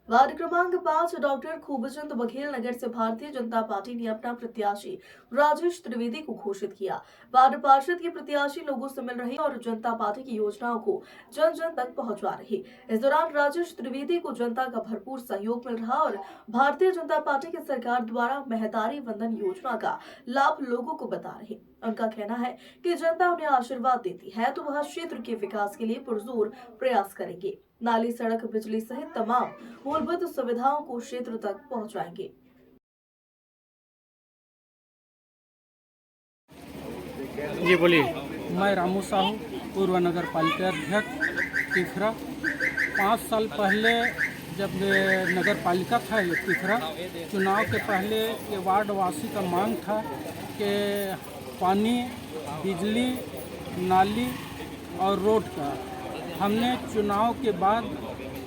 Ward क्रमांक 5 doctor Khubchand Baghel नगर से Bharatiya Janata party ने अपना प्रत्याशी राजेश त्रिवेदी को घोषित किया। वार्ड पार्षद के प्रत्याशी लोगों से मिल रहे और जनता पार्टी की योजनाओं को जन जन तक पहुंचा रहे। इस दौरान राजेश त्रिवेदी को जनता का भरपूर सहयोग मिल रहा और भारतीय जनता पार्टी की सरकार द्वारा महतारी वंदन योजना का लाभ लोगों को बता रहे। उनका कहना है कि जनता उन्हें आशीर्वाद देती है तो वह क्षेत्र के विकास के लिए पुरजोर प्रयास करेंगे। नाली, सड़क, बिजली सहित तमाम मूलभूत सुविधाओं को क्षेत्र तक पहुंचाएंगे। जी बोलिए। मैं रामू साहू, पूर्व नगर पालिका अध्यक्ष तिफरा। 5 साल पहले जब नगर पालिका था ये तिफरा, चुनाव के पहले ये वार्ड वासी का मांग था कि पानी, बिजली, नाली और रोड का। हमने चुनाव के बाद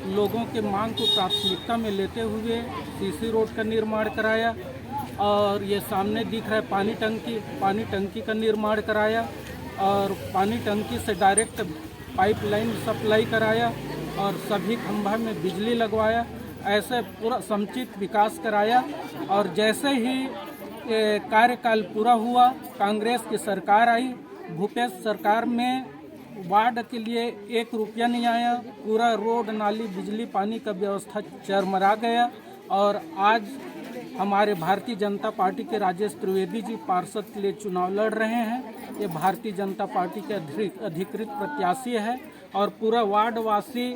लोगों के मांग को प्राथमिकता में लेते हुए सीसी रोड का निर्माण कराया और ये सामने दिख रहा है पानी टंकी का निर्माण कराया और पानी टंकी से डायरेक्ट पाइपलाइन सप्लाई कराया और सभी खंभा में बिजली लगवाया। ऐसे पूरा समुचित विकास कराया और जैसे ही कार्यकाल पूरा हुआ, कांग्रेस की सरकार आई। भूपेश सरकार में वार्ड के लिए 1 रुपया नहीं आया। पूरा रोड, नाली, बिजली, पानी का व्यवस्था चरमरा गया और आज हमारे भारतीय जनता पार्टी के राजेश त्रिवेदी जी पार्षद के लिए चुनाव लड़ रहे हैं। ये भारतीय जनता पार्टी के अधिकृत प्रत्याशी है और पूरा वार्ड वासी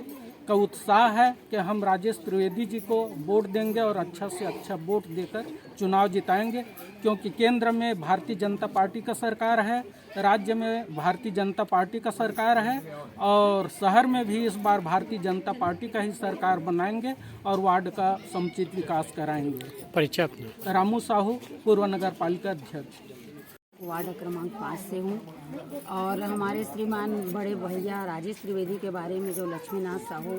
का उत्साह है कि हम राजेश त्रिवेदी जी को वोट देंगे और अच्छा से अच्छा वोट देकर चुनाव जिताएंगे, क्योंकि केंद्र में भारतीय जनता पार्टी का सरकार है, राज्य में भारतीय जनता पार्टी का सरकार है और शहर में भी इस बार भारतीय जनता पार्टी का ही सरकार बनाएंगे और वार्ड का समुचित विकास कराएंगे। परिचय अपना। रामू साहू, पूर्व नगर पालिका अध्यक्ष। वार्ड क्रमांक 5 से हूँ और हमारे श्रीमान बड़े भैया राजेश त्रिवेदी के बारे में जो लक्ष्मीनाथ साहू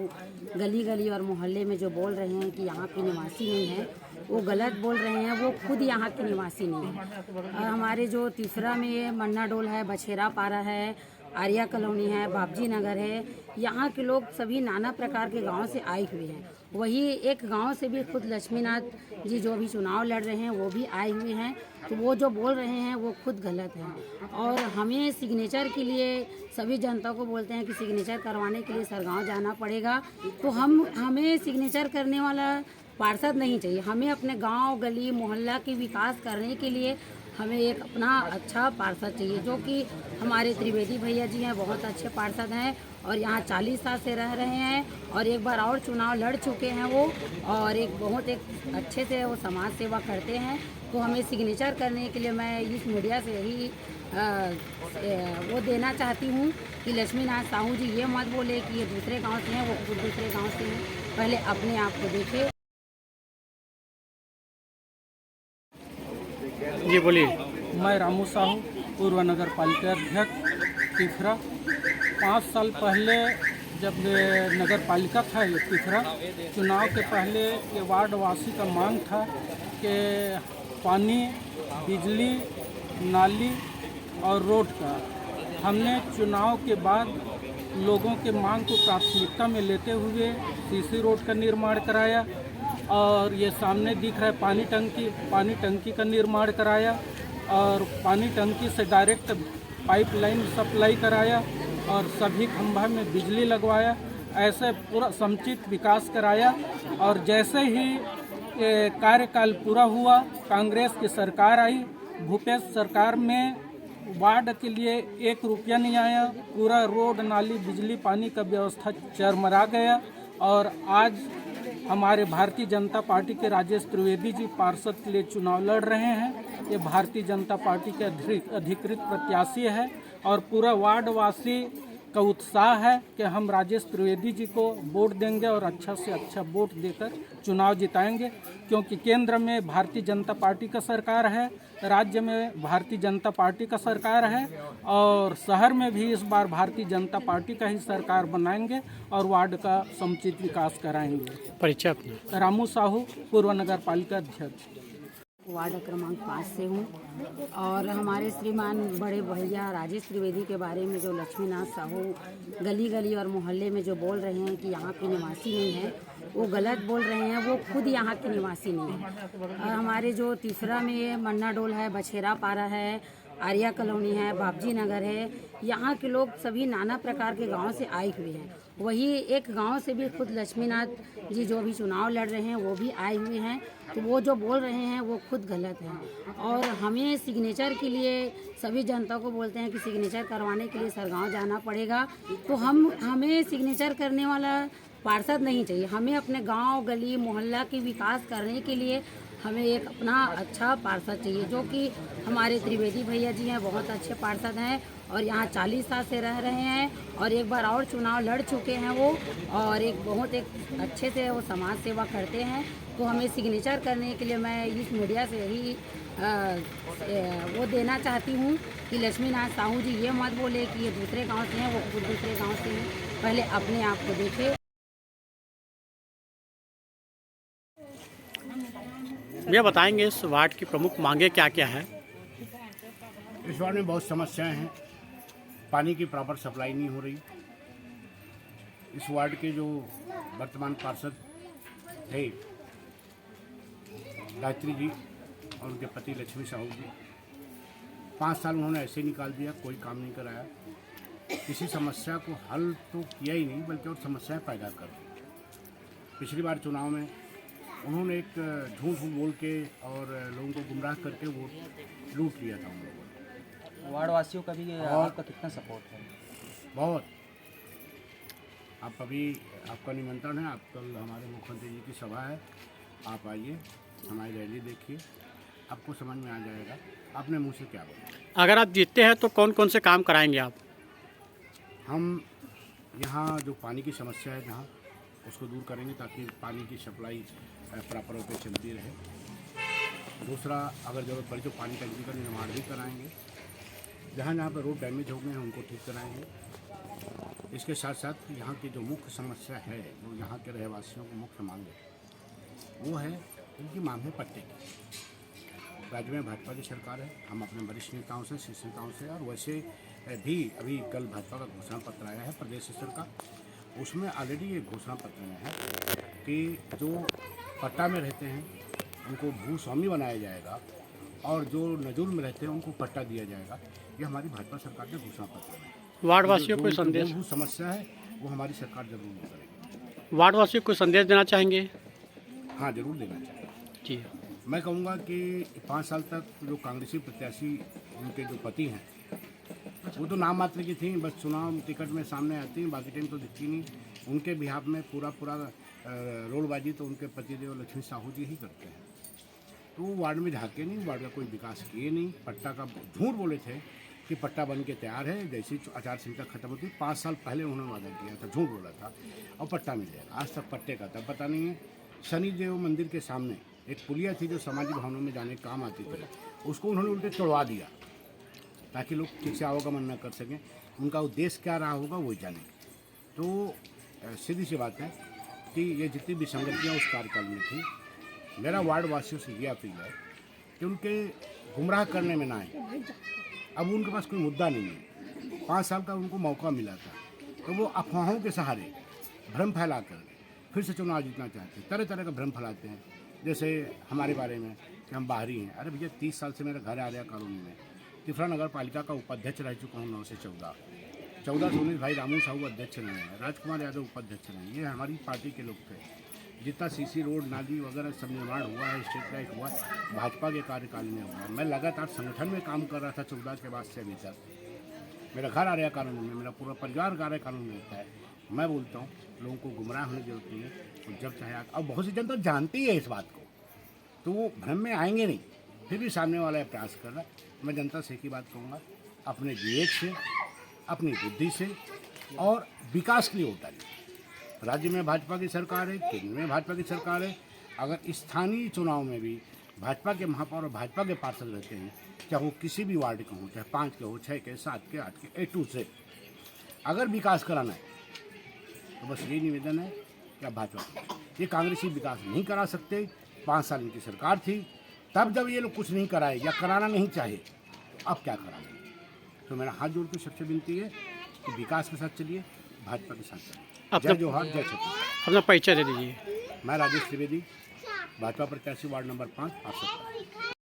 गली गली और मोहल्ले में जो बोल रहे हैं कि यहाँ के निवासी नहीं है, वो गलत बोल रहे हैं। वो खुद यहाँ के निवासी नहीं है। हमारे जो तीसरा में मन्ना डोल है, बछेरा पारा है, आर्या कॉलोनी है, बाबजी नगर है, यहाँ के लोग सभी नाना प्रकार के गांव से आए हुए हैं। वही एक गांव से भी खुद लक्ष्मीनाथ जी जो भी चुनाव लड़ रहे हैं वो भी आए हुए हैं। तो वो जो बोल रहे हैं वो खुद गलत है और हमें सिग्नेचर के लिए सभी जनता को बोलते हैं कि सिग्नेचर करवाने के लिए सरगांव जाना पड़ेगा। तो हमें सिग्नेचर करने वाला पार्षद नहीं चाहिए। हमें अपने गांव, गली, मोहल्ला के विकास करने के लिए हमें एक अपना अच्छा पार्षद चाहिए, जो कि हमारे त्रिवेदी भैया जी हैं, बहुत अच्छे पार्षद हैं और यहाँ 40 साल से रह रहे हैं और एक बार और चुनाव लड़ चुके हैं वो और एक अच्छे से वो समाज सेवा करते हैं। तो हमें सिग्नेचर करने के लिए मैं इस मीडिया से यही वो देना चाहती हूँ कि लक्ष्मीनाथ साहू जी ये मत बोले कि ये दूसरे गाँव से हैं, वो खुद दूसरे गाँव से हैं। पहले अपने आप को देखें। जी बोलिए। मैं रामू साहू, पूर्व नगर पालिका अध्यक्ष तिफरा। 5 साल पहले जब नगर पालिका था ये तिफरा, चुनाव के पहले ये वार्ड वासी का मांग था कि पानी, बिजली, नाली और रोड का। हमने चुनाव के बाद लोगों के मांग को प्राथमिकता में लेते हुए सीसी रोड का निर्माण कराया और ये सामने दिख रहा है पानी टंकी का निर्माण कराया और पानी टंकी से डायरेक्ट पाइपलाइन सप्लाई कराया और सभी खंभा में बिजली लगवाया। ऐसे पूरा समुचित विकास कराया और जैसे ही कार्यकाल पूरा हुआ, कांग्रेस की सरकार आई। भूपेश सरकार में वार्ड के लिए 1 रुपया नहीं आया। पूरा रोड, नाली, बिजली, पानी का व्यवस्था चरमरा गया और आज हमारे भारतीय जनता पार्टी के राजेश त्रिवेदी जी पार्षद के लिए चुनाव लड़ रहे हैं। ये भारतीय जनता पार्टी के अधिकृत प्रत्याशी है और पूरा वार्ड वासी का उत्साह है कि हम राजेश त्रिवेदी जी को वोट देंगे और अच्छा से अच्छा वोट देकर चुनाव जिताएंगे, क्योंकि केंद्र में भारतीय जनता पार्टी का सरकार है, राज्य में भारतीय जनता पार्टी का सरकार है और शहर में भी इस बार भारतीय जनता पार्टी का ही सरकार बनाएंगे और वार्ड का समुचित विकास कराएंगे। परिचय अपना। रामू साहू, पूर्व नगर पालिका अध्यक्ष। वार्ड क्रमांक 5 से हूँ और हमारे श्रीमान बड़े भैया राजेश त्रिवेदी के बारे में जो लक्ष्मीनाथ साहू गली गली और मोहल्ले में जो बोल रहे हैं कि यहाँ के निवासी नहीं है, वो गलत बोल रहे हैं। वो खुद यहाँ के निवासी नहीं है। और हमारे जो तीसरा में मन्ना डोल है, बछेरा पारा है, आर्या कॉलोनी है, बाबजी नगर है, यहाँ के लोग सभी नाना प्रकार के गांव से आए हुए हैं। वही एक गांव से भी खुद लक्ष्मीनाथ जी जो भी चुनाव लड़ रहे हैं वो भी आए हुए हैं। तो वो जो बोल रहे हैं वो खुद गलत है। और हमें सिग्नेचर के लिए सभी जनता को बोलते हैं कि सिग्नेचर करवाने के लिए सरगांव जाना पड़ेगा। तो हमें सिग्नेचर करने वाला पार्षद नहीं चाहिए। हमें अपने गांव गली मोहल्ला की विकास करने के लिए हमें एक अपना अच्छा पार्षद चाहिए, जो कि हमारे त्रिवेदी भैया जी हैं, बहुत अच्छे पार्षद हैं और यहाँ 40 साल से रह रहे हैं और एक बार और चुनाव लड़ चुके हैं वो, और एक अच्छे से वो समाज सेवा करते हैं। तो हमें सिग्नेचर करने के लिए मैं इस मीडिया से यही वो देना चाहती हूँ कि लक्ष्मीनाथ साहू जी ये मत बोले कि ये दूसरे गाँव से हैं, वो खुद दूसरे गाँव से हैं। पहले अपने आप को देखें। भैया बताएंगे इस वार्ड की प्रमुख मांगे क्या क्या है? इस वार्ड में बहुत समस्याएं हैं। पानी की प्रॉपर सप्लाई नहीं हो रही। इस वार्ड के जो वर्तमान पार्षद थे गायत्री जी और उनके पति लक्ष्मी साहू जी, 5 साल उन्होंने ऐसे निकाल दिया, कोई काम नहीं कराया। किसी समस्या को हल तो किया ही नहीं, बल्कि और समस्याएं पैदा कर दी। पिछली बार चुनाव में उन्होंने एक झूठ बोल के और लोगों को गुमराह करके वोट लूट लिया था उन लोगों ने। वार्ड वासियों का भी आपका कितना सपोर्ट है? बहुत। आप अभी आपका निमंत्रण है, आप कल हमारे मुख्यमंत्री जी की सभा है, आप आइए, हमारी रैली देखिए, आपको समझ में आ जाएगा आपने मुँह से क्या बोला। अगर आप जीतते हैं तो कौन कौन से काम कराएंगे आप? हम यहाँ जो पानी की समस्या है जहाँ, उसको दूर करेंगे ताकि पानी की सप्लाई प्रॉपर पे चलती रहे। दूसरा, अगर ज़रूरत पड़ी तो पानी टंकी का निर्माण भी कराएंगे। जहाँ जहाँ पर रोड डैमेज हो गए हैं उनको ठीक कराएंगे। इसके साथ साथ यहाँ की जो मुख्य समस्या है, जो यहाँ के रहवासियों को मुख्य मांग है, वो है उनकी मांग है पट्टे की। राज्य में भाजपा की सरकार है, हम अपने वरिष्ठ नेताओं से, शीर्ष नेताओं से, और वैसे भी अभी कल भाजपा का घोषणा पत्र आया है प्रदेश स्तर का, उसमें ऑलरेडी ये घोषणा पत्र में है कि जो पट्टा में रहते हैं उनको भूस्वामी बनाया जाएगा और जो नजूल में रहते हैं उनको पट्टा दिया जाएगा। ये हमारी भाजपा सरकार के घोषणा पत्र में। वार्ड वासियों को संदेश, जो समस्या है वो हमारी सरकार जरूर दूर करेगी। वार्ड वासियों को संदेश देना चाहेंगे? हाँ, जरूर देना चाहिए। जी, मैं कहूँगा कि 5 साल तक जो कांग्रेसी प्रत्याशी उनके जो पति हैं वो तो नाम मात्र की थी, बस चुनाव टिकट में सामने आती हैं, बाकी टाइम तो दिखती नहीं। उनके बिहाफ में पूरा रोडबाजी तो उनके पतिदेव लक्ष्मी साहू जी ही करते हैं। तो वो वार्ड में झाँके नहीं, वार्ड का कोई विकास किए नहीं। पट्टा का झूठ बोले थे कि पट्टा बन के तैयार है, जैसी आचार संहिता खत्म होती 5 साल पहले उन्होंने वादा किया था, झूठ बोला था, और पट्टा मिल जाएगा। आज तक पट्टे का तब पता नहीं है। शनिदेव मंदिर के सामने एक पुलिया थी जो सामाजिक भवनों में जाने काम आती थी, उसको उन्होंने उल्टे तोड़वा दिया ताकि लोग ठीक से आवागमन न कर सकें। उनका उद्देश्य क्या रहा होगा वो जाने। तो सीधी सी बात है कि ये जितनी विसंगतियाँ उस कार्यकाल में थी, मेरा वार्ड वासियों से ये अपील है कि उनके गुमराह करने में ना आए। अब उनके पास कोई मुद्दा नहीं है। 5 साल का उनको मौका मिला था, तो वो अफवाहों के सहारे भ्रम फैला कर फिर से चुनाव जीतना चाहते हैं। तरह तरह का भ्रम फैलाते हैं, जैसे हमारे बारे में कि हम बाहरी हैं। अरे भैया, 30 साल से मेरा घर आ रहा कॉलोनी में, तिफरा नगर पालिका का उपाध्यक्ष रह चुका हूँ 9 से 14 से 19 भाई रामू साहू अध्यक्ष रहे हैं, राजकुमार यादव उपाध्यक्ष रहे हैं। ये हमारी पार्टी के लोग थे। जितना सीसी रोड नाली वगैरह सब निर्माण हुआ है, स्ट्रीट लाइट हुआ, भाजपा के कार्यकाल में हुआ। मैं लगातार संगठन में काम कर रहा था 14 के बाद से अभी तक। मेरा घर आ रहा कानून में, मेरा पूरा परिवार आ रहा कानून में रहता है। मैं बोलता हूँ लोगों को गुमराह होने की जरूरत नहीं है। तो जब चाहे, और बहुत सी जनता जानती है इस बात को, तो वो भ्रम में आएंगे नहीं। फिर भी सामने वाला प्रयास कर रहा है। मैं जनता से एक ही बात कहूँगा, अपने विवेक से, अपनी बुद्धि से और विकास के लिए वोट डालिए। राज्य में भाजपा की सरकार है, केंद्र में भाजपा की सरकार है। अगर स्थानीय चुनाव में भी भाजपा के महापौर और भाजपा के पार्षद रहते हैं, चाहे वो किसी भी वार्ड के हों, चाहे 5 के हो, 6 के, 7 के, 8 के, A to Z, अगर विकास कराना है तो बस ये निवेदन है कि आप भाजपा, ये कांग्रेसी विकास नहीं करा सकते। 5 साल इनकी सरकार थी, तब जब ये लोग कुछ नहीं कराए या कराना नहीं चाहे, अब क्या कराएंगे? तो मेरा हाथ जोड़ के सबसे विनती है कि विकास के साथ चलिए, भाजपा के साथ चलिए। अपना जय जोहार, जय छत्तीसगढ़। अपना परिचय दे दीजिए। मैं राजेश त्रिवेदी, भाजपा प्रत्याशी वार्ड नंबर 5 पार्षद।